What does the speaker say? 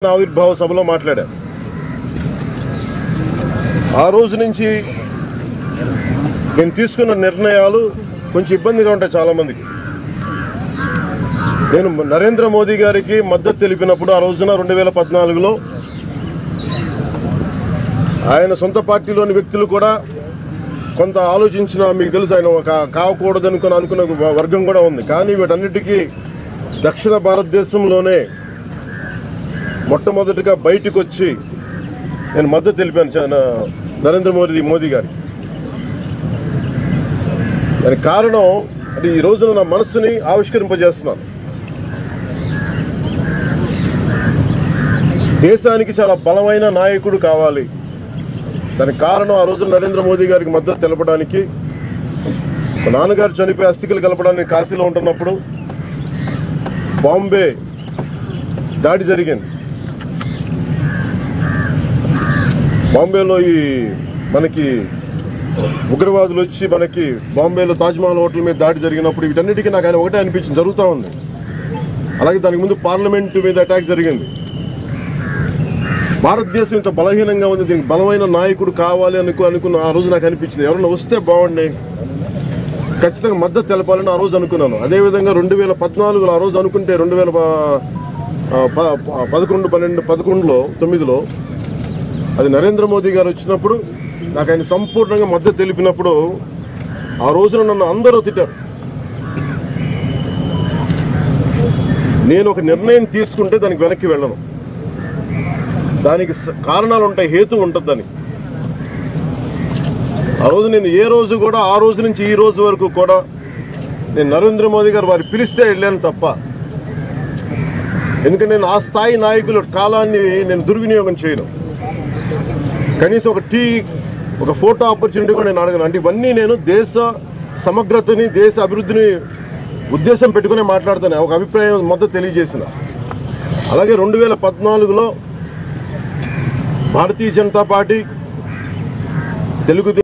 ఆవిర్భావ సభలో మాట్లాడారు. ఆ రోజు నుంచి నేను తీసుకున్న నిర్ణయాలు కొంచెం ఇబ్బందిగా ఉంటాయి చాలామందికి. నేను నరేంద్ర మోదీ గారికి మద్దతు తెలిపినప్పుడు ఆ రోజున 2014లో ఆయన సొంత పార్టీలోని వ్యక్తులు కూడా కొంత ఆలోచించిన, మీకు తెలుసు, ఆయన కావకూడదనుకున్న వర్గం కూడా ఉంది. కానీ వీటన్నిటికీ దక్షిణ భారతదేశంలోనే మొట్టమొదటిగా బయటకు వచ్చి నేను మద్దతు తెలిపాను నరేంద్ర మోదీ గారికి. దానికి కారణం అంటే ఈ రోజున నా మనస్సుని ఆవిష్కరింపజేస్తున్నాను. దేశానికి చాలా బలమైన నాయకుడు కావాలి. దానికి కారణం ఆ రోజున నరేంద్ర మోదీ గారికి మద్దతు తెలపడానికి, మా నాన్నగారు చనిపోయి అస్థికలు కలపడానికి కాశీలో ఉంటున్నప్పుడు బాంబే దాడి జరిగింది. బాంబేలో మనకి ఉగ్రవాదులు వచ్చి మనకి బాంబేలో తాజ్మహల్ హోటల్ మీద దాడి జరిగినప్పుడు వీటన్నిటికీ నాకు ఆయన ఒకటే అనిపించింది, జరుగుతూ ఉంది. అలాగే దానికి ముందు పార్లమెంటు మీద అటాక్ జరిగింది. భారతదేశం ఇంత బలహీనంగా ఉంది, దీనికి బలమైన నాయకుడు కావాలి అనుకున్న ఆ రోజు నాకు అనిపించింది. ఎవరైనా వస్తే బాగుండే, ఖచ్చితంగా మద్దతు తెలపాలని ఆ రోజు అనుకున్నాను. అదేవిధంగా 2014లో ఆ రోజు అనుకుంటే 2011-9లో అది నరేంద్ర మోదీ గారు వచ్చినప్పుడు నాకు ఆయన సంపూర్ణంగా మద్దతు తెలిపినప్పుడు ఆ రోజున నన్ను అందరూ తిట్టారు. నేను ఒక నిర్ణయం తీసుకుంటే దానికి వెనక్కి వెళ్ళను. దానికి కారణాలు ఉంటాయి, హేతు ఉంటుంది దానికి. ఆ రోజు నేను ఏ రోజు కూడా, ఆ రోజు నుంచి ఈ రోజు వరకు కూడా నేను నరేంద్ర మోదీ గారు వారు పిలిస్తే వెళ్ళాను తప్ప, ఎందుకంటే నేను ఆ స్థాయి నాయకుల కాలాన్ని నేను దుర్వినియోగం చేయను. కనీసం ఒక ఫోటో ఆపర్చునిటీ కూడా నేను అడగను. అంటే ఇవన్నీ నేను దేశ సమగ్రతని, దేశ అభివృద్ధిని ఉద్దేశం పెట్టుకునే మాట్లాడుతాను, ఒక అభిప్రాయం మద్దతు తెలియజేసిన. అలాగే 2014లో భారతీయ జనతా పార్టీ, తెలుగుదేశం